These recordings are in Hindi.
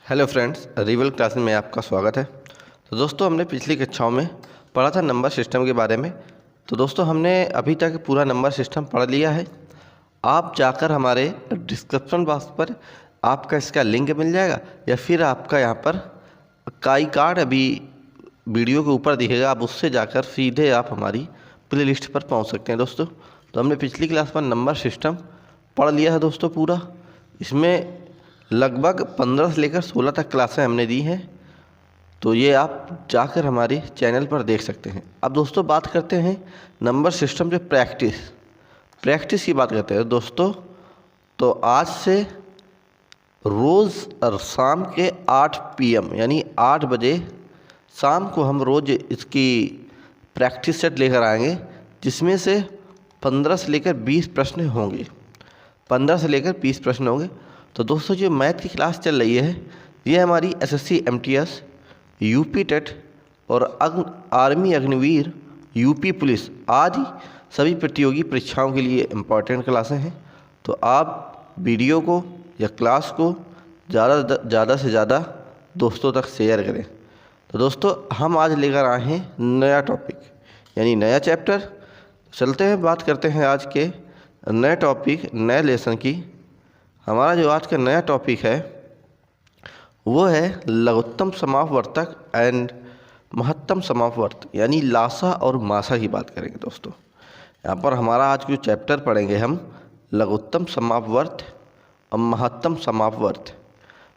हेलो फ्रेंड्स, रिवल क्लासेस में आपका स्वागत है। तो दोस्तों, हमने पिछली कक्षाओं में पढ़ा था नंबर सिस्टम के बारे में। तो दोस्तों, हमने अभी तक पूरा नंबर सिस्टम पढ़ लिया है। आप जाकर हमारे डिस्क्रिप्शन बॉक्स पर आपका इसका लिंक मिल जाएगा, या फिर आपका यहाँ पर काई कार्ड अभी वीडियो के ऊपर दिखेगा, आप उससे जाकर सीधे आप हमारी प्ले लिस्ट पर पहुँच सकते हैं। दोस्तों, तो हमने पिछली क्लास पर नंबर सिस्टम पढ़ लिया है दोस्तों पूरा। इसमें लगभग 15 से लेकर 16 तक क्लासें हमने दी हैं, तो ये आप जाकर हमारे चैनल पर देख सकते हैं। अब दोस्तों, बात करते हैं नंबर सिस्टम के प्रैक्टिस की बात करते हैं दोस्तों। तो आज से रोज़ और शाम के 8 PM यानी 8 बजे शाम को हम रोज़ इसकी प्रैक्टिस सेट लेकर आएंगे, जिसमें से 15 से लेकर 20 प्रश्न होंगे। 15 से लेकर 20 प्रश्न होंगे। तो दोस्तों, जो मैथ की क्लास चल रही है, ये हमारी SSC MTS, UP टेट और आर्मी अग्निवीर, UP पुलिस आदि सभी प्रतियोगी परीक्षाओं के लिए इम्पॉर्टेंट क्लासें हैं। तो आप वीडियो को या क्लास को ज़्यादा से ज़्यादा दोस्तों तक शेयर करें। तो दोस्तों, हम आज लेकर आए हैं नया टॉपिक यानी नया चैप्टर। चलते हैं, बात करते हैं आज के नए टॉपिक, नए लेसन की। हमारा जो आज का नया टॉपिक है वो है लघुत्तम समापवर्तक एंड महत्तम समापवर्तक, यानी लासा और मासा की बात करेंगे दोस्तों। यहाँ पर हमारा आज जो चैप्टर पढ़ेंगे हम लघुत्तम समापवर्त और महत्तम समापवर्त।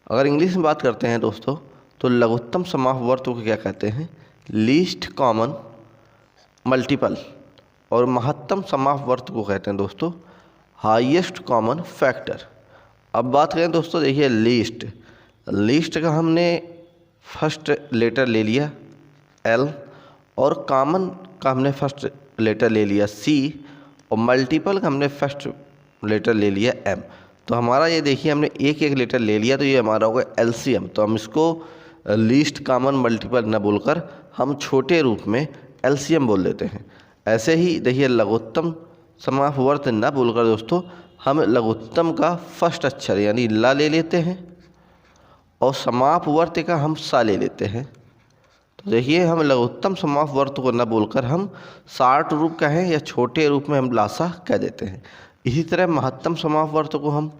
अगर इंग्लिश में बात करते हैं दोस्तों, तो लघुत्तम समापवर्त को क्या कहते हैं? Least common multiple. और महत्तम समापवर्त को कहते हैं दोस्तों हाईएस्ट कॉमन फैक्टर। अब बात करें दोस्तों, देखिए लिस्ट का हमने फर्स्ट लेटर ले लिया L, और कॉमन का हमने फर्स्ट लेटर ले लिया C, और मल्टीपल का हमने फर्स्ट लेटर ले लिया M। तो हमारा ये देखिए, हमने एक एक लेटर ले लिया, तो ये हमारा होगा LCM। तो हम इसको लीस्ट कॉमन मल्टीपल न बोलकर हम छोटे रूप में LCM बोल देते हैं। ऐसे ही देखिए, लघुत्तम समापवर्त न बोलकर दोस्तों हम लघुत्तम का फर्स्ट अक्षर यानी ला ले लेते हैं, और समापवर्त का हम सा ले लेते हैं। तो देखिए, हम लघुत्तम समापवर्त को न बोलकर हम शार्ट रूप कहें या छोटे रूप में हम लासा कह देते हैं। इसी तरह महत्तम समापवर्त को हम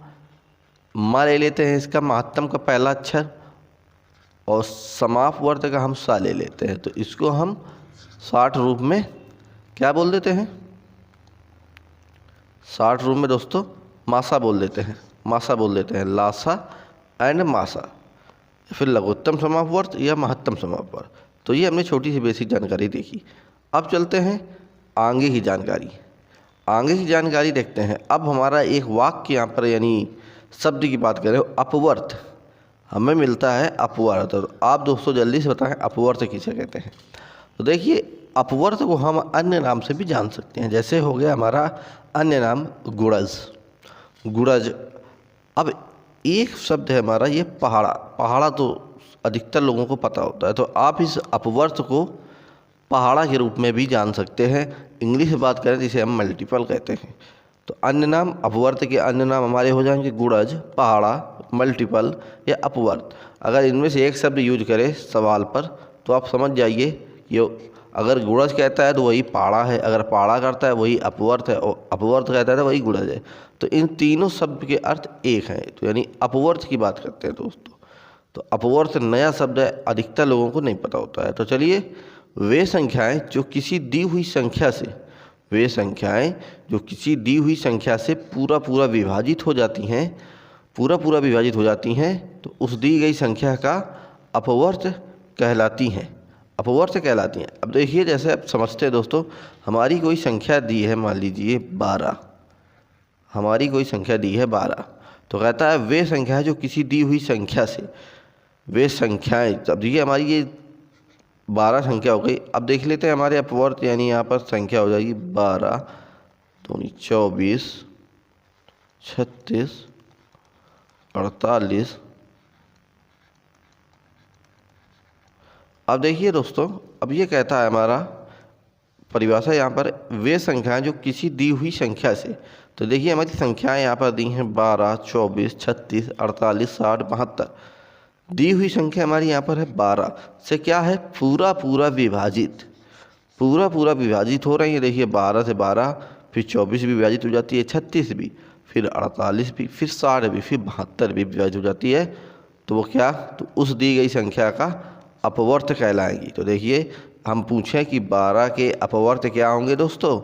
मा ले लेते हैं, इसका महत्तम का पहला अक्षर, और समापवर्त का हम सा ले लेते हैं। तो इसको हम शार्ट रूप में क्या बोल देते हैं? शार्ट रूप में दोस्तों मासा बोल देते हैं, लासा एंड मासा, फिर लघुत्तम समापवर्त या महत्तम समापवर्त। तो ये हमने छोटी सी बेसिक जानकारी देखी। अब चलते हैं आगे की जानकारी देखते हैं। अब हमारा एक वाक्य यहाँ पर यानी शब्द की बात करें, अपवर्त हमें मिलता है अपवर्त। तो आप दोस्तों जल्दी से बताएं अपवर्त किसे कहते हैं। तो देखिए, अपवर्त को हम अन्य नाम से भी जान सकते हैं, जैसे हो गया हमारा अन्य नाम गुड़ज। अब एक शब्द है हमारा ये पहाड़ा तो अधिकतर लोगों को पता होता है, तो आप इस अपवर्त को पहाड़ा के रूप में भी जान सकते हैं। इंग्लिश में बात करें जिसे हम मल्टीपल कहते हैं। तो अन्य नाम अपवर्त के अन्य नाम हमारे हो जाएंगे गुड़ज, पहाड़ा, मल्टीपल या अपवर्त। अगर इनमें से एक शब्द यूज करें सवाल पर, तो आप समझ जाइए कि अगर गुड़ज कहता है तो वही पहाड़ा है, अगर पहाड़ा करता है वही अपवर्त है, और अपवर्त कहता है तो वही गुड़ज है। तो इन तीनों शब्द के अर्थ एक हैं। तो यानी अपवर्त की बात करते हैं दोस्तों। तो अपवर्त नया शब्द है, अधिकतर लोगों को नहीं पता होता है। तो चलिए, वे संख्याएं जो किसी दी हुई संख्या से पूरा विभाजित हो जाती हैं, तो उस दी गई संख्या का अपवर्त कहलाती हैं। अब देखिए, जैसे आप समझते हैं दोस्तों, हमारी कोई संख्या दी है, मान लीजिए 12, हमारी कोई संख्या दी है 12। तो कहता है वे संख्याएं जो किसी दी हुई संख्या से, वे संख्याएं, अब देखिए हमारी ये 12 संख्या हो गई। अब देख लेते हैं हमारे अपवर्त, यानी यहाँ पर संख्या हो जाएगी 12 दूनी 24, 36, 48। अब देखिए दोस्तों, अब ये कहता है हमारा परिभाषा यहाँ पर, वे संख्याएं जो किसी दी हुई संख्या से। तो देखिए हमारी संख्याएं यहाँ पर दी हैं 12, 24, 36, 48, 60, 72। दी हुई संख्या हमारी यहाँ पर है 12 से क्या है पूरा पूरा विभाजित, पूरा पूरा विभाजित हो रही है। देखिए 12 से 12, फिर 24 भी विभाजित हो जाती है, 36 भी, फिर 48 भी, फिर 60 भी, फिर 72 भी विभाजित हो जाती है। तो वो क्या, तो उस दी गई संख्या का अपवर्त कहलाएंगी। तो देखिए हम पूछें कि 12 के अपवर्त क्या होंगे दोस्तों,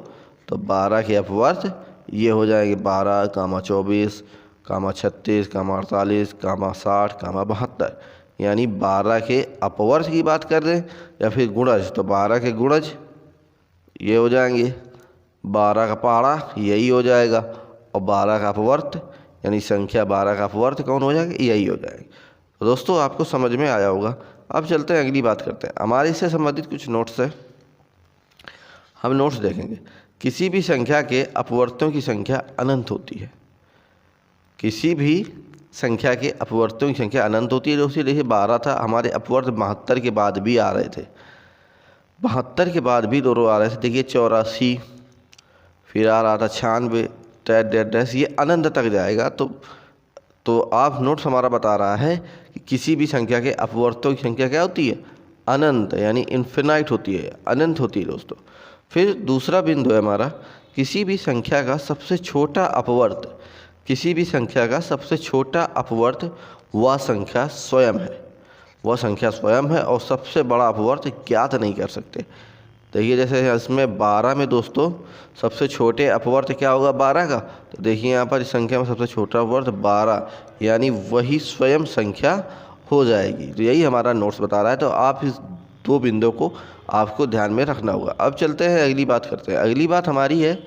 तो 12 के अपवर्त ये हो जाएंगे 12, 24, 36, 48, 60, 72। यानी 12 के अपवर्त की बात कर रहे हैं या फिर गुणज, तो 12 के गुणज ये हो जाएंगे, 12 का पहाड़ा यही हो जाएगा, और 12 का अपवर्त यानी संख्या 12 का अपवर्त कौन हो जाएगा, यही हो जाएगा। तो दोस्तों आपको समझ में आया होगा। अब चलते हैं अगली बात करते हैं। हमारे इससे संबंधित कुछ नोट्स है, हम नोट्स देखेंगे। किसी भी संख्या के अपवर्तों की संख्या अनंत होती है, किसी भी संख्या के अपवर्तों की संख्या अनंत होती है। दोस्तों देखिए 12 था, हमारे अपवर्त 72 के बाद भी आ रहे थे, 72 के बाद भी दोनों आ रहे थे। देखिए 84, फिर आ रहा था 96, डैश ये अनंत तक जाएगा। तो आप नोट्स हमारा बता रहा है कि किसी भी संख्या के अपवर्तों की संख्या क्या होती है, अनंत, यानी इन्फिनाइट होती है, अनंत होती है दोस्तों। फिर दूसरा बिंदु है हमारा, किसी भी संख्या का सबसे छोटा अपवर्त, किसी भी संख्या का सबसे छोटा अपवर्त वह संख्या स्वयं है, वह संख्या स्वयं है, और सबसे बड़ा अपवर्त ज्ञात नहीं कर सकते। देखिए जैसे इसमें 12 में दोस्तों सबसे छोटे अपवर्त क्या होगा 12 का, तो देखिए यहाँ पर इस संख्या में सबसे छोटा अपवर्त 12, यानी वही स्वयं संख्या हो जाएगी। तो यही हमारा नोट्स बता रहा है। तो आप इस दो बिंदुओं को आपको ध्यान में रखना होगा। अब चलते हैं अगली बात करते हैं। अगली बात हमारी है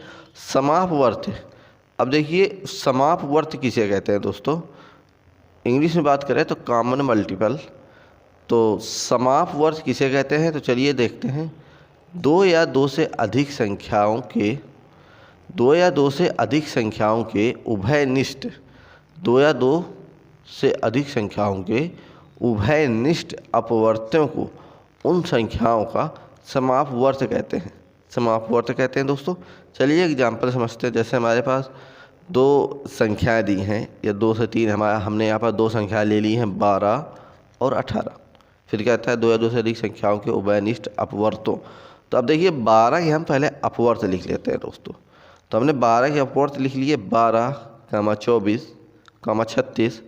समापवर्त। अब देखिए समापवर्त किसे कहते हैं दोस्तों, इंग्लिश में बात करें तो कॉमन मल्टीपल। तो समापवर्त किसे कहते हैं, तो चलिए देखते हैं। दो या दो से अधिक संख्याओं के उभयनिष्ठ, दो या दो से अधिक संख्याओं के उभयनिष्ठ अपवर्त्यों को उन संख्याओं का समापवर्त कहते हैं, समापवर्त कहते हैं दोस्तों। चलिए एग्जाम्पल समझते हैं। जैसे हमारे पास दो संख्याएं दी हैं, या 2 से 3, हमने यहाँ पर दो संख्याएं ले ली हैं 12 और 18। फिर कहता है दो या दो से अधिक संख्याओं के उभयनिष्ठ अपवर्तों। तो अब देखिए 12 के हम पहले अपवर्त लिख लेते हैं दोस्तों। तो हमने 12 के अपवर्त लिख लिए 12, 24, 36,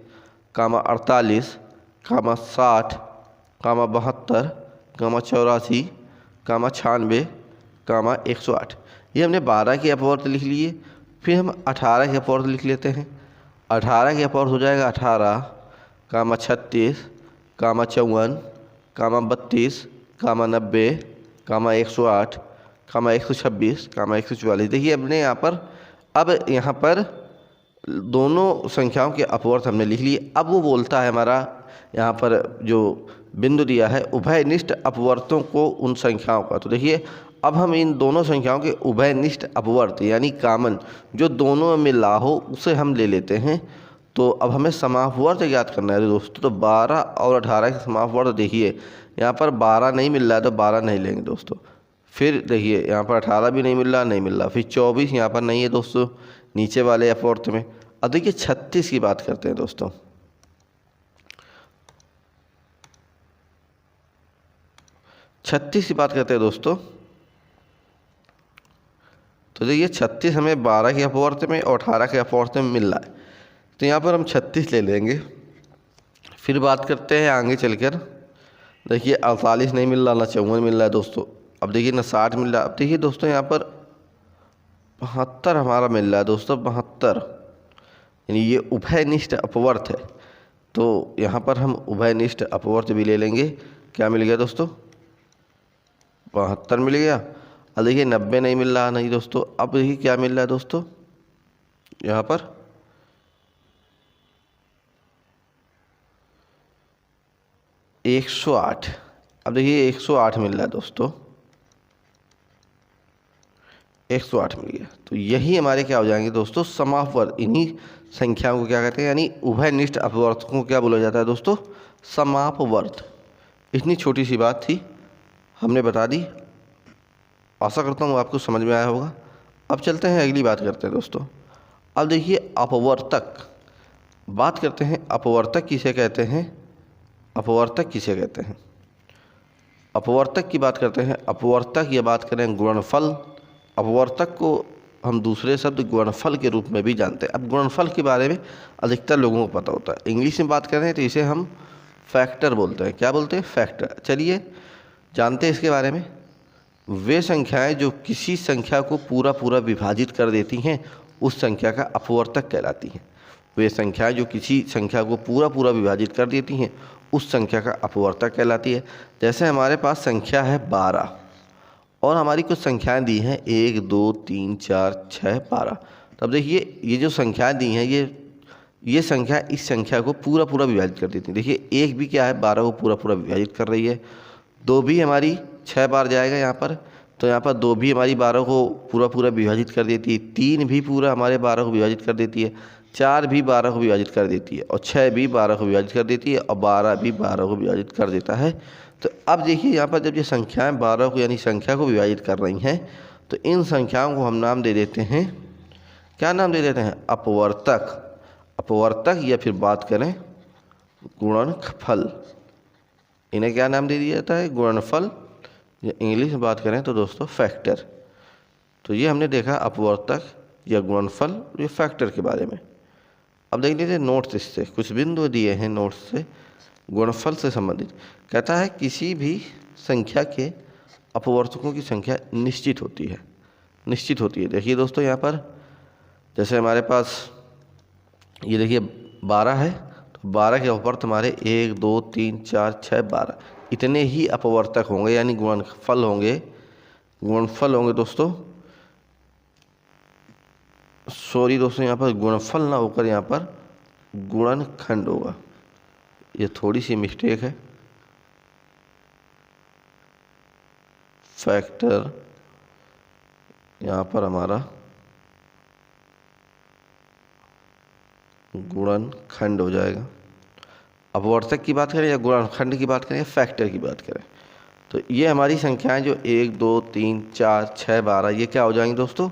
48, 60, 72, 84, 96, 108। ये हमने 12 के अपवर्त लिख लिए। फिर हम 18 के अपवर्त लिख लेते हैं। 18 के अपवर्त हो जाएगा 18, 36, 54, 32, 90, 108, 126, 144। देखिए हमने यहाँ पर दोनों संख्याओं के अपवर्त हमने लिख लिए। अब वो बोलता है हमारा यहाँ पर जो बिंदु दिया है उभयनिष्ठ अपवर्तों को उन संख्याओं का। तो देखिए अब हम इन दोनों संख्याओं के उभयनिष्ठ अपवर्त यानी कॉमन जो दोनों में मिला हो उसे हम ले लेते हैं। तो अब हमें समापवर्त ज्ञात करना है दोस्तों। तो 12 और 18 के समापवर्त देखिए यहाँ पर 12 नहीं मिल रहा है तो 12 नहीं लेंगे दोस्तों। फिर देखिए यहाँ पर 18 भी नहीं मिल रहा, फिर 24 यहाँ पर नहीं है दोस्तों नीचे वाले अपवर्त में। अब देखिए 36 की बात करते हैं दोस्तों। छत्तीस की बात करते हैं दोस्तों। तो देखिए 36 हमें 12 के अपवर्त में और 18 के अपवर्त में मिल रहा है, तो यहाँ पर हम 36 ले लेंगे। फिर बात करते हैं आगे चलकर। देखिए 48 नहीं मिल रहा, ना 54 मिल रहा है दोस्तों। अब देखिए ना 60 मिल रहा है। अब देखिए दोस्तों यहाँ पर 72 हमारा मिल रहा है दोस्तों, 72, यानी ये उभयनिष्ठ अपवर्त है। तो यहाँ पर हम उभयनिष्ठ अपवर्त भी ले लेंगे। क्या मिल गया दोस्तों, 72 मिल गया। अब देखिए 90 नहीं मिल रहा नहीं दोस्तों। अब देखिए क्या मिल रहा है दोस्तों यहाँ पर 108। अब देखिए 108 मिल रहा है दोस्तों, 108 मिल गया। तो यही हमारे क्या हो जाएंगे दोस्तों समापवर्त। इन्हीं संख्याओं को क्या कहते हैं, यानी उभयनिष्ठ अपवर्त को क्या बोला जाता है दोस्तों, समापवर्त। इतनी छोटी सी बात थी, हमने बता दी। आशा करता हूँ आपको समझ में आया होगा। अब चलते हैं अगली बात करते हैं दोस्तों। अब देखिए अपवर्तक, बात करते हैं अपवर्तक किसे कहते हैं। अपवर्तक किसे कहते हैं? अपवर्तक की बात करते हैं। अपवर्तक या बात करें गुणनफल, अपवर्तक को हम दूसरे शब्द गुणनफल के रूप में भी जानते हैं। अब गुणनफल के बारे में अधिकतर लोगों को पता होता है। इंग्लिश में बात करें तो इसे हम फैक्टर बोलते हैं। क्या बोलते हैं? फैक्टर। चलिए जानते हैं इसके बारे में। वे संख्याएं जो किसी संख्या को पूरा पूरा विभाजित कर देती हैं उस संख्या का अपवर्तक कहलाती हैं। वे संख्याएं जो किसी संख्या को पूरा पूरा विभाजित कर देती हैं उस संख्या का अपवर्तक कहलाती है। जैसे हमारे पास संख्या है 12 और हमारी कुछ संख्याएं दी हैं 1 2 3 4 6 12। तब देखिए ये जो संख्याएं दी हैं ये संख्या इस संख्या को पूरा पूरा विभाजित कर देती है। देखिए 1 भी क्या है, 12 को पूरा पूरा विभाजित कर रही है। 2 भी हमारी 6 बार जाएगा यहाँ पर, तो यहाँ पर 2 भी हमारी 12 को पूरा पूरा विभाजित कर देती है। 3 भी पूरा हमारे 12 को विभाजित कर देती है। 4 भी 12 को विभाजित कर देती है और 6 भी 12 को विभाजित कर देती है और 12 भी 12 को विभाजित कर देता है। तो अब देखिए यहाँ पर जब ये संख्याएं 12 को यानी संख्या को विभाजित कर रही हैं तो इन संख्याओं को हम नाम दे देते हैं, क्या नाम दे देते हैं? अपवर्तक। अपवर्तक या फिर बात करें गुणनफल, इन्हें क्या नाम दे दिया जाता है? गुणनफल, या इंग्लिश में बात करें तो दोस्तों फैक्टर। तो ये हमने देखा अपवर्तक या गुणनफल या फैक्टर के बारे में। अब देख लीजिए नोट्स, इससे कुछ बिंदु दिए हैं नोट्स से गुणनफल से संबंधित। कहता है किसी भी संख्या के अपवर्तकों की संख्या निश्चित होती है, निश्चित होती है। देखिए दोस्तों यहाँ पर जैसे हमारे पास ये देखिए 12 है, तो 12 के अपवर्त हमारे 1 2 3 4 6 12 इतने ही अपवर्तक होंगे यानी गुणनफल होंगे। गुणनफल होंगे दोस्तों, सॉरी दोस्तों, यहाँ पर गुणनफल ना होकर यहाँ पर गुणनखंड होगा। ये थोड़ी सी मिस्टेक है। फैक्टर यहाँ पर हमारा गुणनखंड हो जाएगा। अपवर्तक की बात करें या गुणनखंड की बात करें या फैक्टर की बात करें तो ये हमारी संख्याएं जो 1 2 3 4 6 12 ये क्या हो जाएंगी दोस्तों?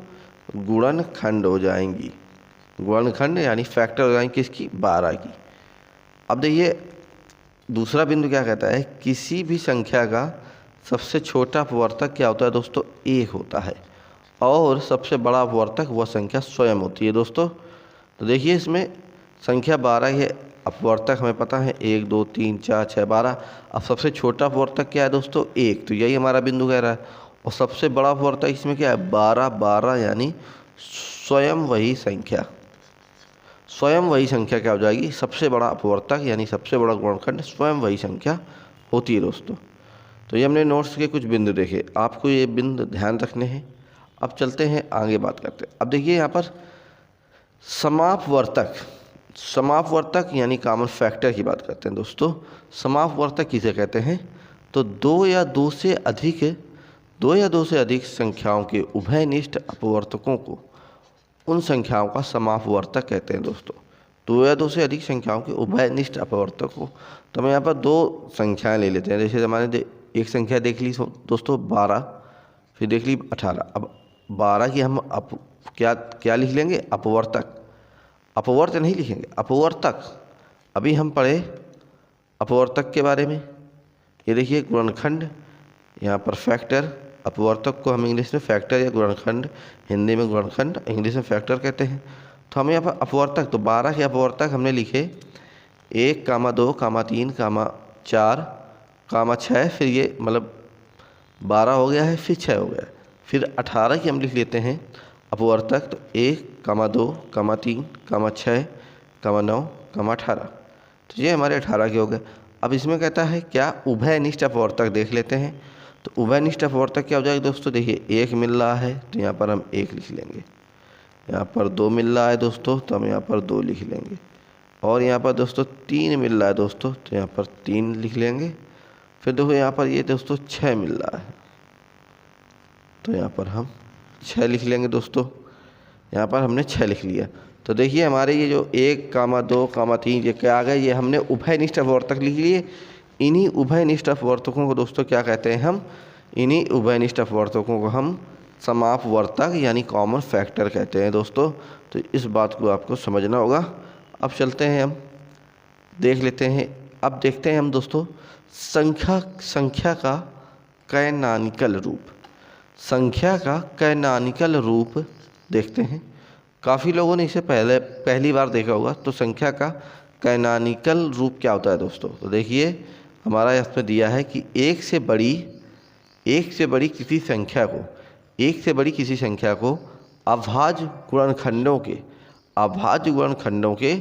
गुणनखंड हो जाएंगी। गुणनखंड यानी फैक्टर हो जाएंगी किसकी? 12 की। अब देखिए दूसरा बिंदु क्या कहता है? किसी भी संख्या का सबसे छोटा अपवर्तक क्या होता है दोस्तों? 1 होता है और सबसे बड़ा अपवर्तक वह संख्या स्वयं होती है दोस्तों। तो देखिए इसमें संख्या 12 है, अपवर्तक हमें पता है 1 2 3 4 6 12। अब सबसे छोटा अपवर्तक क्या है दोस्तों? 1, तो यही हमारा बिंदु कह रहा है। और सबसे बड़ा अपवर्तक इसमें क्या है? 12 12 यानी स्वयं वही संख्या। स्वयं वही संख्या क्या हो जाएगी? सबसे बड़ा अपवर्तक यानी सबसे बड़ा गुणनखंड स्वयं वही संख्या होती है दोस्तों। तो ये हमने नोट्स के कुछ बिंदु देखे, आपको ये बिंदु ध्यान रखने हैं। अब चलते हैं आगे बात करते हैं। अब देखिए यहाँ पर समापवर्तक, समापवर्तक यानी कॉमन फैक्टर की बात करते हैं दोस्तों। समापवर्तक किसे कहते हैं? तो दो या दो से अधिक संख्याओं के उभयनिष्ठ अपवर्तकों को उन संख्याओं का समापवर्तक कहते हैं दोस्तों। 2 या 2 से अधिक संख्याओं के उभयनिष्ठ अपवर्तक को, तो हम यहाँ पर 2 संख्याएं ले लेते हैं। जैसे हमारे एक संख्या देख ली दोस्तों 12, फिर देख ली 18। अब 12 की हम क्या लिख लेंगे? अपवर्तक। अपवर्त नहीं लिखेंगे, अपवर्तक। अभी हम पढ़े अपवर्तक के बारे में। ये देखिए गुणनखंड, यहाँ पर फैक्टर। अपवर्तक को हम इंग्लिश में फैक्टर या गुणनखंड, हिंदी में गुणनखंड, इंग्लिश में फैक्टर कहते हैं। तो हमें यहाँ पर अपवर्तक, तो 12 के अपवर्तक हमने लिखे 1 2 3 4 6, फिर ये मतलब 12 हो गया है, फिर 6 हो गया है। फिर 18 की हम लिख लेते हैं अपवर्तक, तो 1 2 3 6 9 18। तो ये हमारे 18 के हो गए। अब इसमें कहता है क्या? उभयनिष्ठ अपवर्तक देख लेते हैं। तो उभयनिष्ठ अपवर्तक क्या हो जाएगा दोस्तों? देखिए 1 मिल रहा है तो यहाँ पर हम 1 लिख लेंगे। यहाँ पर 2 मिल रहा है दोस्तों तो हम यहाँ पर 2 लिख लेंगे। और यहाँ पर दोस्तों 3 मिल रहा है दोस्तों तो यहाँ पर 3 लिख लेंगे। फिर देखो यहाँ पर ये दोस्तों 6 मिल रहा है तो यहाँ पर हम 6 लिख लेंगे दोस्तों। यहाँ पर हमने 6 लिख लिया। तो देखिए हमारे ये जो 1 2 3 ये क्या आ गए? ये हमने उभयनिष्ठ अपवर्तक लिख लिए। इन्हीं उभयनिष्ठ अपवर्तकों को दोस्तों क्या कहते हैं? हम इन्हीं उभयनिष्ठ अपवर्तकों को हम समापवर्तक यानी कॉमन फैक्टर कहते हैं दोस्तों। तो इस बात को आपको समझना होगा। अब चलते हैं, हम देख लेते हैं अब देखते हैं हम दोस्तों संख्या का कैनॉनिकल रूप। संख्या का कैनॉनिकल रूप देखते हैं। काफ़ी लोगों ने इसे पहली बार देखा होगा। तो संख्या का कैनॉनिकल रूप क्या होता है दोस्तों? तो देखिए हमारा इसमें दिया है कि एक से बड़ी किसी संख्या को अभाज्य गुणनखंडों के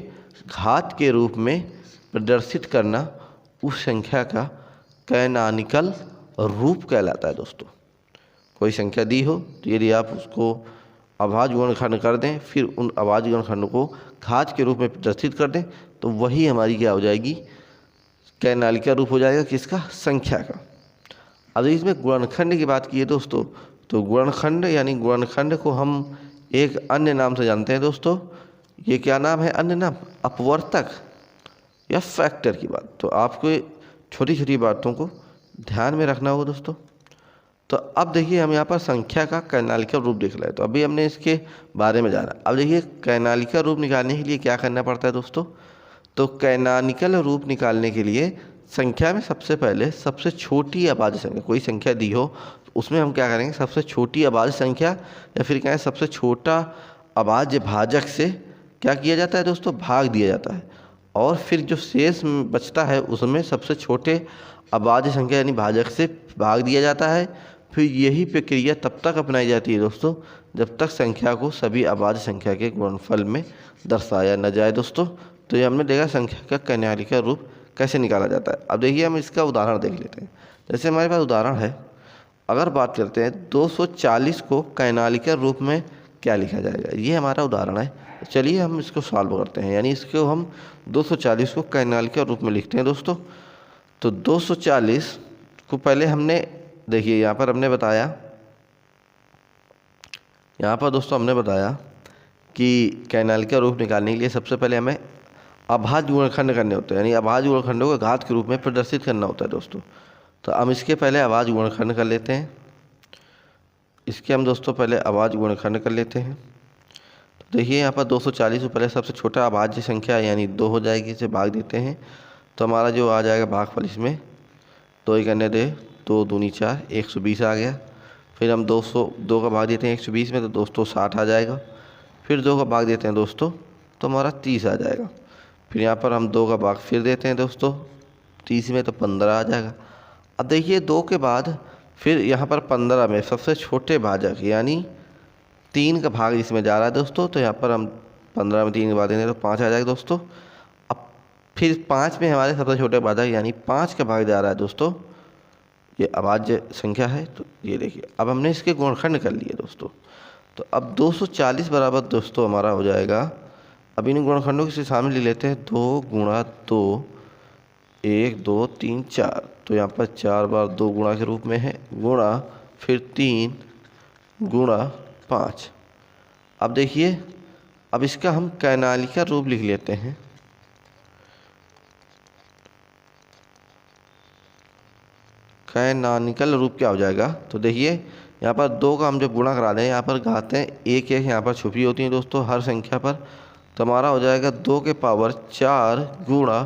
घात के रूप में प्रदर्शित करना उस संख्या का कैनॉनिकल रूप कहलाता है दोस्तों। कोई संख्या दी हो तो यदि आप उसको अभाज्य गुणनखंड कर दें, फिर उन अभाज्य गुणनखंड को घात के रूप में प्रदर्शित कर दें, तो वही हमारी क्या हो जाएगी? कैनॉनिकल रूप हो जाएगा किसका? संख्या का। अब इसमें गुणनखंड की बात की है दोस्तों, तो गुणनखंड को हम एक अन्य नाम से जानते हैं दोस्तों। ये क्या नाम है? अन्य नाम अपवर्तक या फैक्टर की बात। तो आपको छोटी छोटी बातों को ध्यान में रखना होगा दोस्तों। तो अब देखिए हम यहाँ पर संख्या का कैनॉनिकल रूप देख रहे हैं, तो अभी हमने इसके बारे में जाना। अब देखिए कैनॉनिकल रूप निकालने के लिए क्या करना पड़ता है दोस्तों? तो कैनॉनिकल रूप निकालने के लिए संख्या में सबसे पहले सबसे छोटी अभाज्य संख्या, कोई संख्या दी हो तो उसमें हम क्या करेंगे? सबसे छोटी अभाज्य संख्या या फिर क्या है सबसे छोटा अभाज्य भाजक से क्या किया जाता है दोस्तों? भाग दिया जाता है। और फिर जो शेष बचता है उसमें सबसे छोटे अभाज्य संख्या यानी भाजक से भाग दिया जाता है। फिर यही प्रक्रिया तब तक अपनाई जाती है दोस्तों जब तक संख्या को सभी अभाज्य संख्या के गुणनफल में दर्शाया न जाए दोस्तों। तो ये हमने देखा संख्या का कैनॉनिकल रूप कैसे निकाला जाता है। अब देखिए हम इसका उदाहरण देख लेते हैं। जैसे हमारे पास उदाहरण है, अगर बात करते हैं 240 को कैनॉनिकल रूप में क्या लिखा जाएगा, ये हमारा उदाहरण है। तो चलिए हम इसको सॉल्व करते हैं, यानी इसको हम 240 को कैनॉनिकल रूप में लिखते हैं दोस्तों। तो 240 को पहले हमने देखिए यहाँ पर हमने बताया, कि कैनॉनिकल रूप निकालने के लिए सबसे पहले हमें अभाज्य गुणनखंड करने होते हैं, यानी अभाज्य गुणनखंडों को घात के रूप में प्रदर्शित करना होता है दोस्तों। तो हम इसके पहले अभाज्य गुणनखंड कर लेते हैं। इसके हम दोस्तों पहले अभाज्य गुणनखंड कर लेते हैं। तो देखिए यहाँ पर 240 को पहले सबसे छोटा अभाज्य संख्या यानी 2 हो जाएगी, इसे भाग देते हैं। तो हमारा जो आ जाएगा भागफल इसमें 2 ही करने दे, 2 दूनी 4, 120 आ गया। फिर हम 2 का भाग देते हैं 120 में, तो दोस्तों 60 आ जाएगा। फिर 2 का भाग देते हैं दोस्तों तो हमारा 30 आ जाएगा। फिर यहाँ पर हम 2 का भाग फिर देते हैं दोस्तों 30 में, तो 15 आ जाएगा। अब देखिए 2 के बाद फिर यहाँ पर 15 में सबसे छोटे भाजक यानी 3 का भाग इसमें जा रहा है दोस्तों। तो यहाँ पर हम 15 में 3 का भाग देंगे तो 5 आ जाएगा दोस्तों। अब फिर 5 में हमारे सबसे छोटे भाजक यानी 5 का भाग जा रहा है दोस्तों, ये अभाज्य संख्या है। तो ये देखिए अब हमने इसके गुणनखंड कर लिए दोस्तों। तो अब 240 बराबर दोस्तों हमारा हो जाएगा, अब इन गुणनखंडों के सामने ले लेते हैं 2 गुणा 2, 1 2 3 4। तो यहाँ पर 4 बार 2 गुणा के रूप में है, गुणा फिर 3 गुणा 5। अब देखिए अब इसका हम कैनॉनिकल रूप लिख लेते हैं। कैनॉनिकल रूप क्या हो जाएगा? तो देखिए यहाँ पर 2 का हम जब गुणा करा दें, यहाँ पर घातें 1 1 यहाँ पर छुपी होती हैं दोस्तों हर संख्या पर। तो हमारा हो जाएगा 2 के पावर 4 गुणा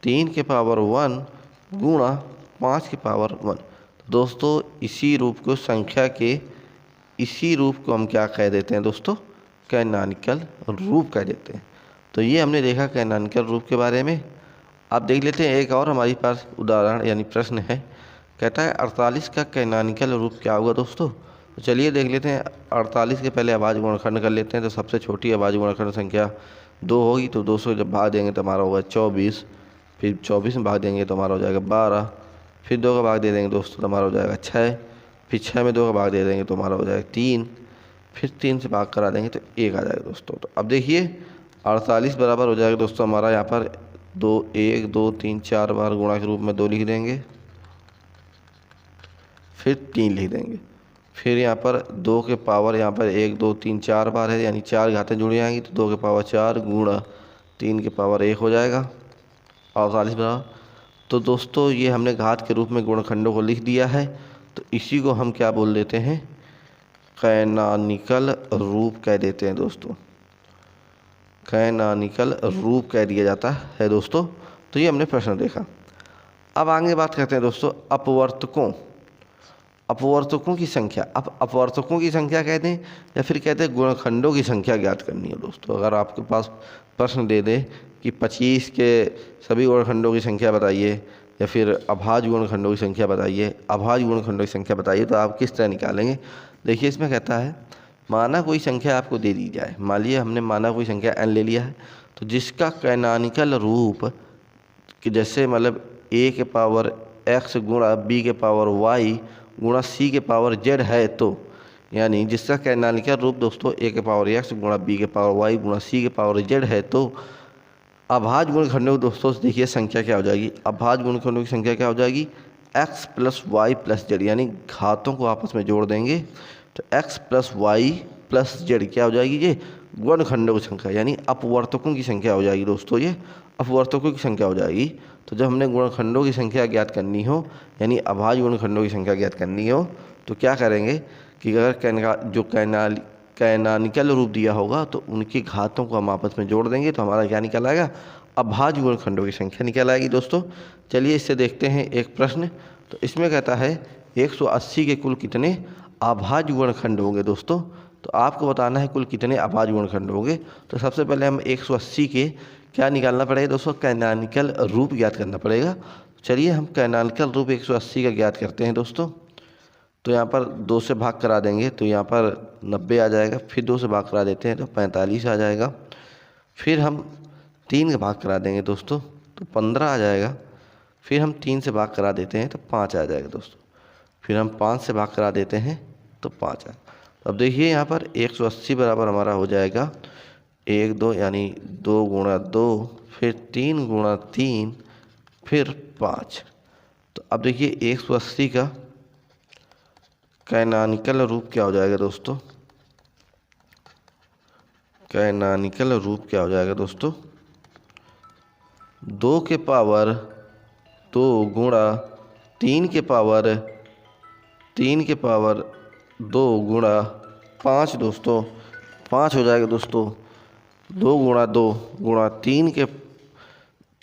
3 के पावर 1 गुणा 5 के पावर 1। तो दोस्तों इसी रूप को हम क्या कह देते हैं दोस्तों? कैनॉनिकल रूप कह देते हैं। तो ये हमने देखा कैनॉनिकल रूप के बारे में। अब देख लेते हैं एक और हमारे पास उदाहरण यानी प्रश्न है, कहता है 48 का कैनॉनिकल रूप क्या होगा दोस्तों? तो चलिए देख लेते हैं। 48 के पहले अभाज्य गुणनखंड कर लेते हैं। तो सबसे छोटी अभाज्य गुणनखंड संख्या 2 होगी, तो 2 से जब भाग देंगे तो हमारा होगा 24। फिर 24 में भाग देंगे तो हमारा हो जाएगा 12। फिर 2 का भाग दे देंगे दोस्तों तो हमारा हो जाएगा 6। फिर 6 में 2 का भाग दे देंगे तो हमारा हो जाएगा 3। फिर 3 से भाग करा देंगे तो 1 आ जाएगा दोस्तों। तो अब देखिए 48 बराबर हो जाएगा दोस्तों हमारा यहाँ पर 1 2 3 4 बार गुणा के रूप में 2 लिख देंगे, फिर 3 लिख देंगे। फिर यहाँ पर 2 के पावर यहाँ पर 1 2 3 4 बार है, यानी 4 घातें जुड़ जाएंगी। तो 2 के पावर 4 गुणा 3 के पावर 1 हो जाएगा 48 बराबर। तो दोस्तों ये हमने घात के रूप में गुणनखंडों को लिख दिया है। तो इसी को हम क्या बोल देते हैं? कैनॉनिकल रूप कह देते हैं दोस्तों। कैनॉनिकल रूप कह दिया जाता है दोस्तों। तो ये हमने प्रश्न देखा। अब आगे बात करते हैं दोस्तों अपवर्तकों की संख्या। अब अपवर्तकों की संख्या कहते हैं या फिर कहते हैं गुणनखंडों की संख्या ज्ञात करनी है दोस्तों। अगर आपके पास प्रश्न दे दे कि 25 के सभी गुणनखंडों की संख्या बताइए या फिर अभाज्य गुणनखंडों की संख्या बताइए, अभाज्य गुणनखंडों की संख्या बताइए, तो आप किस तरह निकालेंगे। देखिए इसमें कहता है माना कोई संख्या आपको दे दी जाए, मान लिया हमने माना कोई संख्या n ले लिया है, तो जिसका कैनॉनिकल रूप कि जैसे मतलब a के पावर x गुणा b के पावर y गुणा c के पावर z है, तो यानी जिसका कैनॉनिकल रूप दोस्तों a के पावर x गुणा b के पावर y गुणा c के पावर z है, तो अभाज्य गुणनखंडों की दोस्तों देखिए संख्या क्या हो जाएगी। अभाज्य गुणनखंडों की संख्या क्या हो जाएगी, x plus y plus z, यानी घातों को आपस में जोड़ देंगे तो x plus y plus z क्या हो जाएगी, ये गुणनखंडों की संख्या यानी अपवर्तकों की संख्या हो जाएगी दोस्तों। ये अपवर्तकों की संख्या हो जाएगी। तो जब हमने गुणनखंडों की संख्या ज्ञात करनी हो यानी अभाज्य गुणनखंडों की संख्या ज्ञात करनी हो तो क्या करेंगे कि अगर जो कैनॉनिकल रूप दिया होगा तो उनकी घातों को हम आपस में जोड़ देंगे तो हमारा क्या निकल आएगा, अभाज्य गुणनखंडों की संख्या निकल आएगी दोस्तों। चलिए इससे देखते हैं एक प्रश्न। तो इसमें कहता है 180 के कुल कितने अभाज्य गुणनखंड होंगे दोस्तों। तो आपको बताना है कुल कितने अभाज्य गुणनखंड होंगे। तो सबसे पहले हम 180 के क्या निकालना पड़ेगा दोस्तों, कैनॉनिकल रूप ज्ञात करना पड़ेगा। चलिए हम कैनॉनिकल रूप 180 का ज्ञात करते हैं दोस्तों। तो यहाँ पर 2 से भाग करा देंगे तो यहाँ पर 90 आ जाएगा, फिर 2 से भाग करा देते हैं तो 45 आ जाएगा, फिर हम 3 का भाग करा देंगे दोस्तों तो 15 आ जाएगा, फिर हम 3 से भाग करा देते हैं तो 5 आ जाएगा दोस्तों, फिर हम 5 से भाग करा देते हैं तो 5 आएगा। तो अब देखिए यहाँ पर 180 बराबर हमारा हो जाएगा 1 2 यानी 2 गुणा 2 फिर 3 गुणा 3 फिर 5। तो अब देखिए 180 का कैनॉनिकल रूप क्या हो जाएगा दोस्तों, कैनॉनिकल रूप क्या हो जाएगा दोस्तों, 2 के पावर 2 गुणा 3 के पावर 2 गुणा 5 दोस्तों, 5 हो जाएगा दोस्तों। 2 गुणा 2 गुणा 3 के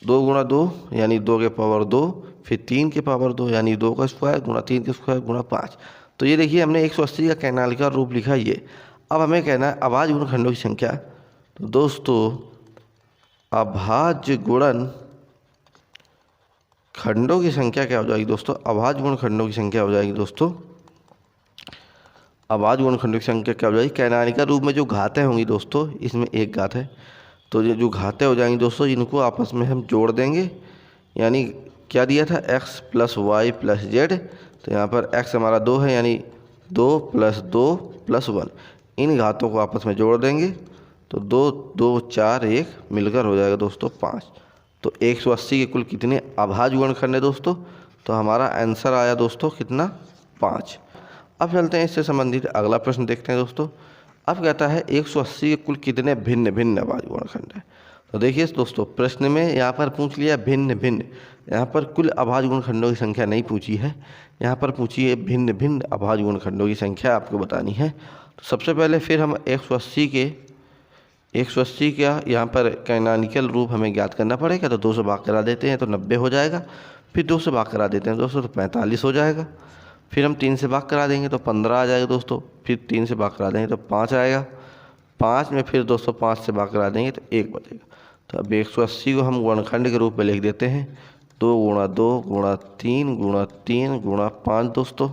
2 गुणा 2 यानी 2 के पावर 2 फिर 3 के पावर 2 यानी 2 का स्क्वायर गुणा 3 का स्क्वायर गुणा 5। तो ये देखिए हमने 180 का कैनॉनिकल रूप लिखा ये। अब हमें कहना है अभाज्य गुणनखंडों की संख्या। तो दोस्तों अभाज्य गुणनखंडों की संख्या क्या हो जाएगी दोस्तों, अभाज्य गुणनखंडों की संख्या हो जाएगी दोस्तों, अभाज्य गुणनखंडों की संख्या क्या हो जाएगी, कैनॉनिकल रूप में जो घातें होंगी दोस्तों, इसमें एक घात है तो ये जो घातें हो जाएंगी दोस्तों इनको आपस में हम जोड़ देंगे। यानी क्या दिया था, x plus y plus z, तो यहाँ पर x हमारा 2 है यानी 2 प्लस 2 प्लस 1, इन घातों को आपस में जोड़ देंगे तो 2 2 4 1 मिलकर हो जाएगा दोस्तों 5। तो 180 के कुल कितने अभाज्य गुणनखंड है दोस्तों, तो हमारा आंसर आया दोस्तों कितना, 5। अब चलते हैं इससे संबंधित अगला प्रश्न देखते हैं दोस्तों। अब कहता है 180 के कुल कितने भिन्न भिन्न अभाज्य गुणनखंड है। तो देखिए दोस्तों प्रश्न में यहाँ पर पूछ लिया भिन्न भिन्न, यहाँ पर कुल अभाज्य गुणनखंडों की संख्या नहीं पूछी है, यहाँ पर पूछी है भिन्न भिन्न अभाज्य गुणनखंडों की संख्या आपको बतानी है। तो सबसे पहले फिर हम 180 का यहाँ पर कैनॉनिकल रूप हमें ज्ञात करना पड़ेगा। तो 2 से भाग करा देते हैं तो 90 हो जाएगा, फिर 2 से भाग करा देते हैं दोस्तों तो 45 हो जाएगा, फिर हम 3 से भाग करा देंगे तो 15 आ जाएगा दोस्तों, फिर 3 से भाग करा देंगे तो 5 आएगा, 5 में फिर दोस्तों 5 से भाग करा देंगे तो 1 बचेगा। तो अब 180 को हम गुणनखंड के रूप में लिख देते हैं 2 गुणा 2 गुणा 3 गुणा 3 गुणा 5 दोस्तों।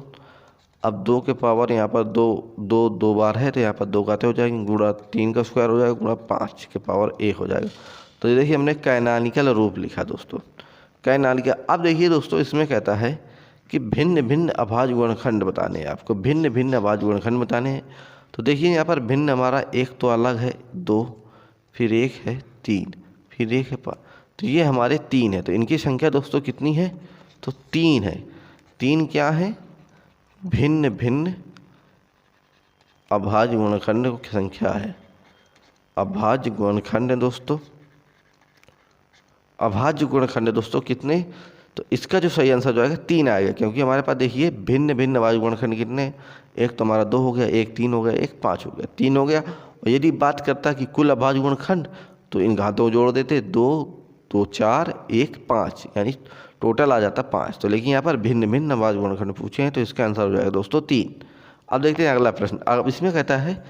अब 2 के पावर यहाँ पर 2 बार है तो यहाँ पर 2 घातें हो जाएंगी, गुणा 3 का स्क्वायर हो जाएगा गुणा 5 के पावर 1 हो जाएगा। तो ये देखिए हमने कैनॉनिकल रूप लिखा दोस्तों, कैनॉनिकल। अब देखिए दोस्तों इसमें कहता है कि भिन्न भिन्न अभाज्य गुणनखंड बताने हैं आपको, भिन्न भिन्न अभाज्य गुणनखंड बताने हैं। तो देखिए यहाँ पर भिन्न हमारा एक तो अलग है 2, फिर 1 है 3, फिर 1 है 5, तो ये हमारे 3 है। तो इनकी संख्या दोस्तों कितनी है, तो 3 है। 3 क्या है, भिन्न भिन्न अभाज्य गुणनखंड की संख्या है, अभाज्य गुणनखंड है दोस्तों, अभाज्य गुणनखंड है दोस्तों कितने। तो इसका जो सही आंसर जो आएगा 3 आएगा, क्योंकि हमारे पास देखिए भिन्न भिन्न अभाज्य गुणनखंड कितने, एक तो हमारा 2 हो गया, एक 3 हो गया, एक 5 हो गया, 3 हो गया। और यदि बात करता कि कुल अभाज्य गुणनखंड तो इन घातों को जोड़ देते, 2 2 4 1 5 यानी टोटल आ जाता 5। तो लेकिन यहाँ पर भिन्न भिन्न अभाज्य गुणनखंड पूछे हैं तो इसका आंसर हो जाएगा दोस्तों 3। अब देखते हैं अगला प्रश्न। अब इसमें कहता है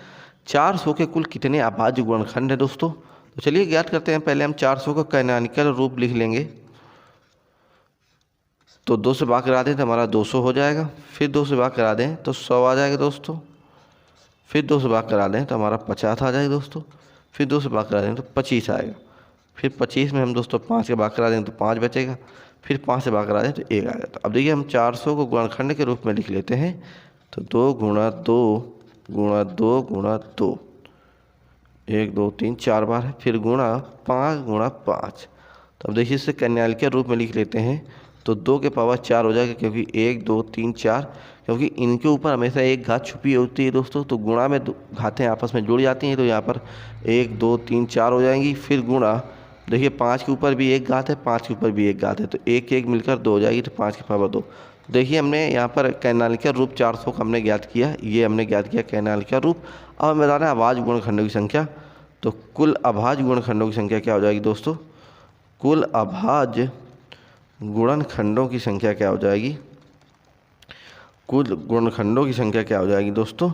400 के कुल कितने अभाज्य गुणनखंड है दोस्तों। तो चलिए ज्ञात करते हैं। पहले हम 400 का कैनोनिकल रूप लिख लेंगे। तो 2 से भाग करा दें तो हमारा 200 हो जाएगा। फिर 2 से भाग करा दें तो 100 आ जाएगा दोस्तों। फिर 2 से भाग करा दें तो हमारा 50 आ जाएगा दोस्तों। फिर 2 से भाग करा दें तो 25 आएगा। फिर 25 में हम दोस्तों 5 के भाग करा दें तो 5 बचेगा। फिर 5 से भाग करा दें तो 1 आएगा। तो अब देखिए हम 400 को गुणनखंड के रूप में लिख लेते हैं। तो 2 गुणा 2 गुणा 2 गुणा 2, 1 2 3 4 बार है। फिर गुणा 5 गुणा 5। तो अब देखिए इसे कैनोनिकल के रूप में लिख लेते हैं। तो 2 के पावर 4 हो जाएगा, क्योंकि 1 2 3 4, क्योंकि इनके ऊपर हमेशा एक घात छुपी होती है दोस्तों। तो गुणा में घातें आपस में जुड़ जाती हैं। तो यहाँ पर 1 2 3 4 हो जाएंगी। फिर गुणा, देखिए 5 के ऊपर भी एक घात है, 5 के ऊपर भी एक घात है, तो 1 1 मिलकर 2 हो जाएगी। तो 5 की पावर 2। देखिए हमने यहाँ पर कैनोनिकल रूप 400 का हमने ज्ञात किया। ये हमने ज्ञात किया कैनोनिकल रूप। अब हमें बताना है अभाज्य गुणनखंडों की संख्या। तो कुल अभाज्य गुणनखंडों की संख्या क्या हो जाएगी दोस्तों। कुल अभाज्य गुणनखंडों की संख्या क्या हो जाएगी। कुल गुणनखंडों की संख्या क्या हो जाएगी दोस्तों।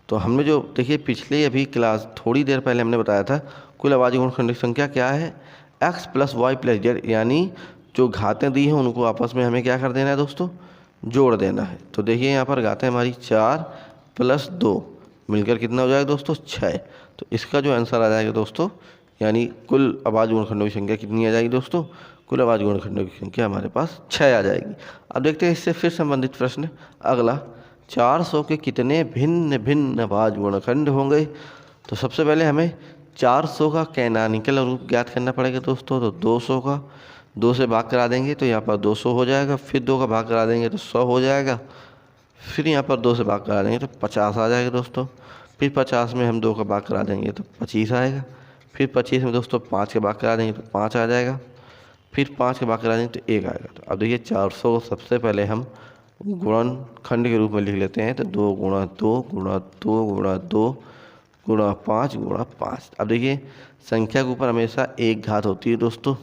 तो हमने जो देखिए पिछले अभी क्लास थोड़ी देर पहले हमने बताया था कुल अभाज्य गुणनखंडों की संख्या क्या है, x + y + z, यानी जो घातें दी हैं उनको आपस में हमें क्या कर देना है दोस्तों, जोड़ देना है। तो देखिए यहाँ पर घातें हमारी 4 + 2 मिलकर कितना हो जाएगा दोस्तों 6। तो इसका जो आंसर आ जाएगा दोस्तों, यानी कुल अभाज्य गुणनखंडों की संख्या कितनी आ जाएगी दोस्तों, कुल अभाज्य गुणनखंडों की संख्या हमारे पास 6 आ जाएगी। अब देखते हैं इससे फिर संबंधित प्रश्न अगला, 400 के कितने भिन्न भिन्न अभाज्य गुणनखंड होंगे। तो सबसे पहले हमें 400 का कैनोनिकल रूप ज्ञात करना पड़ेगा दोस्तों। तो 200 का 2 से भाग करा देंगे तो यहाँ पर 200 हो जाएगा। फिर 2 का भाग करा देंगे तो 100 हो जाएगा। फिर यहाँ पर 2 से भाग करा देंगे तो 50 आ जाएगा दोस्तों। फिर 50 में हम 2 का भाग करा देंगे तो 25 आएगा। फिर 25 में दोस्तों 5 के भाग करा देंगे तो 5 आ जाएगा। फिर 5 के भाग करा देंगे तो 1 आएगा। तो अब देखिए 400 को सबसे पहले हम गुणनखंड के रूप में लिख लेते हैं। तो 2 गुणा 2 गुणा 2 गुणा 2 गुणा 5 गुणा 5। अब देखिए संख्या के ऊपर हमेशा एक घात होती है दोस्तों।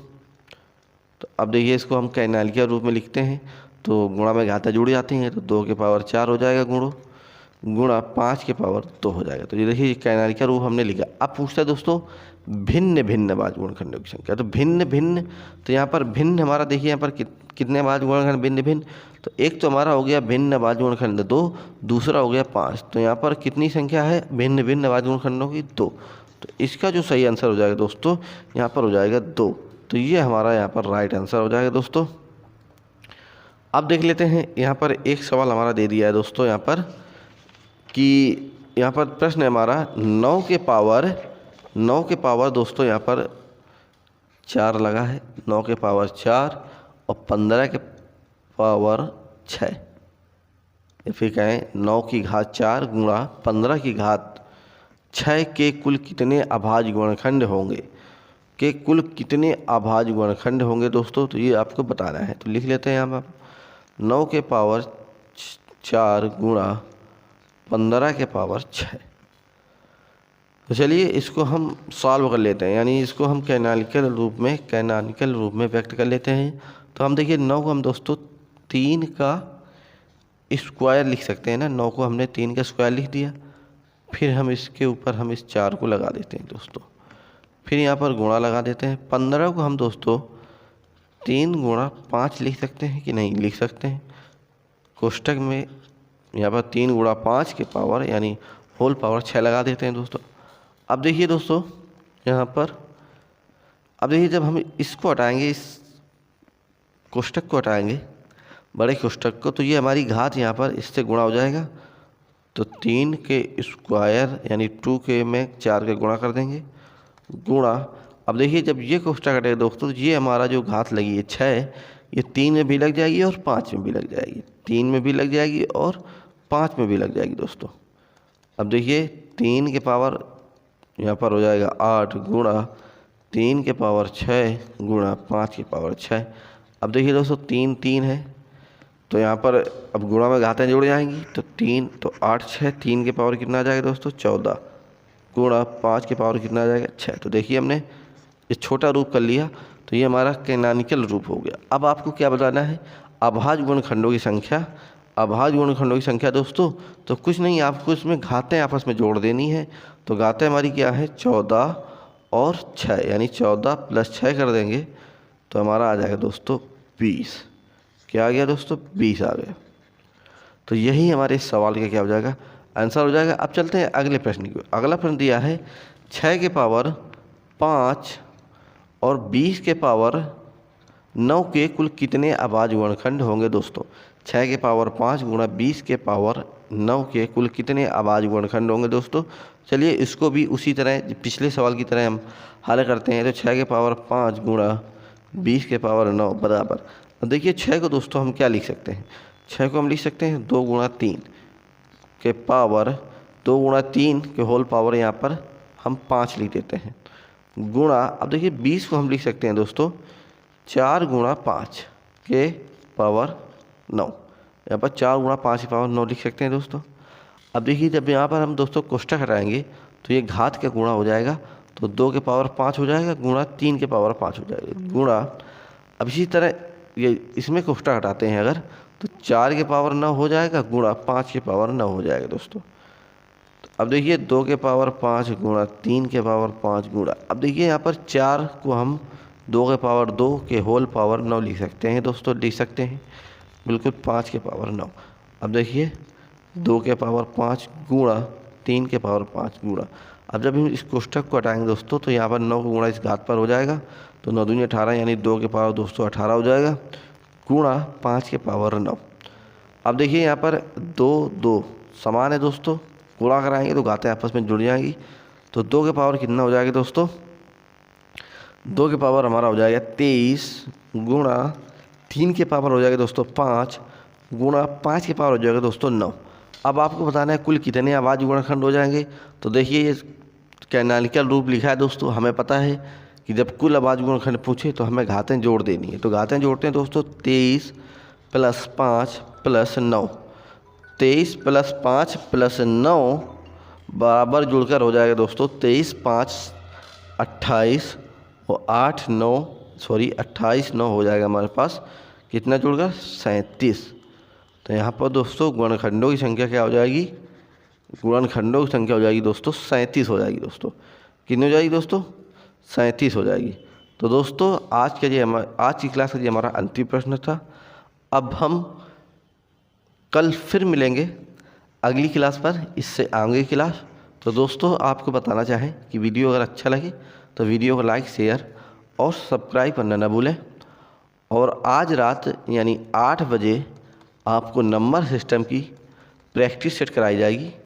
तो अब देखिए इसको हम कैनोनिकल रूप में लिखते हैं। तो गुणा में घातें जुड़ जाती हैं। तो 2 के पावर 4 हो जाएगा गुणा 5 के पावर 2 हो जाएगा। तो ये देखिए कैनोनिकल रूप हमने लिखा। अब पूछता है दोस्तों भिन्न भिन्न अभाज्य गुणनखंडों की संख्या। तो भिन्न भिन्न, तो यहाँ पर भिन्न हमारा देखिए यहाँ पर कितने अभाज्य गुणनखंड भिन्न भिन्न। तो एक तो हमारा हो गया भिन्न अभाज्य गुणनखंड 2, दूसरा हो गया 5। तो यहाँ पर कितनी संख्या है भिन्न भिन्न अभाज्य गुणनखंडों की 2। तो इसका जो सही आंसर हो जाएगा दोस्तों यहाँ पर हो जाएगा 2। तो ये हमारा यहाँ पर राइट आंसर हो जाएगा दोस्तों। अब देख लेते हैं यहाँ पर एक सवाल हमारा दे दिया है दोस्तों यहाँ पर कि यहाँ पर प्रश्न है हमारा 9 के पावर दोस्तों यहाँ पर 4 लगा है। 9 के पावर 4 और 15 के पावर 6, या फिर कहें 9 की घात 4 गुणा 15 की घात 6 के कुल कितने अभाज्य गुणनखंड होंगे, के कुल कितने अभाज्य गुणनखंड होंगे दोस्तों। तो ये आपको बताना है। तो लिख लेते हैं यहाँ पर 9 के पावर 4 गुणा 15 के पावर 6। तो चलिए इसको हम सॉल्व कर लेते हैं, यानी इसको हम कैनोनिकल रूप में व्यक्त कर लेते हैं। तो हम देखिए 9 को हम दोस्तों 3 का स्क्वायर लिख सकते हैं ना। 9 को हमने 3 का स्क्वायर लिख दिया। फिर हम इसके ऊपर हम इस 4 को लगा देते हैं दोस्तों। फिर यहाँ पर गुणा लगा देते हैं। 15 को हम दोस्तों 3 गुणा 5 लिख सकते हैं कि नहीं, लिख सकते हैं। कोष्टक में यहाँ पर 3 गुणा 5 के पावर यानी होल पावर 6 लगा देते हैं दोस्तों। अब देखिए दोस्तों यहाँ पर, अब देखिए जब हम इसको हटाएंगे, इस कोष्टक को हटाएंगे बड़े कोष्टक को, तो ये हमारी घात यहाँ पर इससे गुणा हो जाएगा। तो 3 के स्क्वायर यानी 2 के में 4 के गुणा कर देंगे गुणा। अब देखिए जब ये कोष्टक हटेगा दोस्तों, तो ये हमारा जो घात लगी है 6, ये 3 में भी लग जाएगी और 5 में भी लग जाएगी। 3 में भी लग जाएगी और 5 में भी लग जाएगी दोस्तों। अब देखिए 3 के पावर यहाँ पर हो जाएगा 8 गुणा 3 के पावर 6 गुणा 5 के पावर 6। अब देखिए दोस्तों 3 3 है, तो यहाँ पर अब गुणा में घातें जुड़ जाएंगी। तो 3 तो 8 6, 3 के पावर कितना आ जाएगा दोस्तों 14 गुणा 5 के पावर कितना आ जाएगा 6। तो देखिए हमने ये छोटा रूप कर लिया। तो तो ये हमारा कैनॉनिकल रूप हो गया। अब आपको क्या बताना है, अभाज्य गुणनखंडों की संख्या। अभाज्य गुणनखंडों की संख्या दोस्तों, तो कुछ नहीं, आपको इसमें घातें आपस में जोड़ देनी है। तो घातें हमारी क्या है, 14 और 6, यानी 14 + 6 कर देंगे तो हमारा आ जाएगा दोस्तों 20। क्या आ गया दोस्तों, 20 आ गया। तो यही हमारे इस सवाल का क्या हो जाएगा, आंसर हो जाएगा। अब चलते हैं अगले प्रश्न की। अगला प्रश्न दिया है 6 के पावर 5 और 20 के पावर 9 के कुल कितने अभाज्य गुणनखंड होंगे दोस्तों। 6 के पावर 5 गुणा 20 के पावर 9 के कुल कितने अभाज्य गुणनखंड होंगे दोस्तों। चलिए इसको भी उसी तरह पिछले सवाल की तरह हम हल करते हैं। तो 6 के पावर 5 गुणा 20 के पावर 9 बराबर, अब देखिए 6 को दोस्तों हम क्या लिख सकते हैं, 6 को हम लिख सकते हैं 2 गुणा 3 के पावर 2 गुणा 3 के होल पावर यहाँ पर हम 5 लिख देते हैं, गुणा, अब देखिए 20 को हम लिख सकते हैं दोस्तों 4 गुणा 5 के पावर 9, यहाँ पर 4 गुणा 5 के पावर 9 लिख सकते हैं दोस्तों। अब देखिए जब यहाँ पर हम दोस्तों कोष्ठक हटाएंगे तो ये घात का गुणा हो जाएगा, तो 2 के पावर 5 हो जाएगा गुणा 3 के पावर 5 हो जाएगा गुणा, अब इसी तरह ये इसमें कोष्ठक हटाते हैं अगर, तो 4 के पावर 9 हो जाएगा गुणा 5 के पावर 9 हो जाएगा दोस्तों। अब देखिए 2 के पावर 5 गुणा 3 के पावर 5 गुणा, अब देखिए यहाँ पर 4 को हम 2 के पावर 2 के होल पावर 9 लिख सकते हैं दोस्तों, लिख सकते हैं बिल्कुल 5 के पावर 9। अब देखिए 2 के पावर 5 गुणा 3 के पावर 5 गुणा, अब जब हम इस कोष्ठक को हटाएंगे दोस्तों तो यहाँ पर 9 को गुणा इस घात पर हो जाएगा, तो 9 दूनी 18 यानी 2 के पावर दोस्तों 18 हो जाएगा गुणा 5 के पावर 9। अब देखिए यहाँ पर 2 2 समान है दोस्तों, गुणा कराएंगे तो घातें आपस में जुड़ जाएंगी, तो 2 के पावर कितना हो जाएगा दोस्तों, 2 के पावर हमारा हो जाएगा 23 गुणा 3 के पावर हो जाएगा दोस्तों 5 गुणा 5 के पावर हो जाएगा दोस्तों 9। अब आपको बताना है कुल कितने अभाज्य गुणनखंड हो जाएंगे। तो देखिए ये कैनॉनिकल रूप लिखा है दोस्तों, हमें पता है कि जब कुल अभाज्य गुणनखंड पूछे तो हमें घातें जोड़ देनी है। तो घातें जोड़ते हैं दोस्तों 23 + 5 + 9, 23 + 5 + 9 बराबर जुड़कर हो जाएगा दोस्तों 23 5 28 और 8 9 28 9 हो जाएगा हमारे पास, कितना जुड़कर 37। तो यहाँ पर दोस्तों गुणनखंडों की संख्या क्या हो जाएगी, गुणनखंडों की संख्या हो जाएगी दोस्तों 37 हो जाएगी दोस्तों, कितनी हो जाएगी दोस्तों 37 हो जाएगी। तो दोस्तों आज की क्लास का ये हमारा अंतिम प्रश्न था। अब हम कल फिर मिलेंगे अगली क्लास पर, इससे आगे क्लास। तो दोस्तों आपको बताना चाहें कि वीडियो अगर अच्छा लगे तो वीडियो को लाइक शेयर और सब्सक्राइब करना ना भूलें। और आज रात यानी 8 बजे आपको नंबर सिस्टम की प्रैक्टिस सेट कराई जाएगी।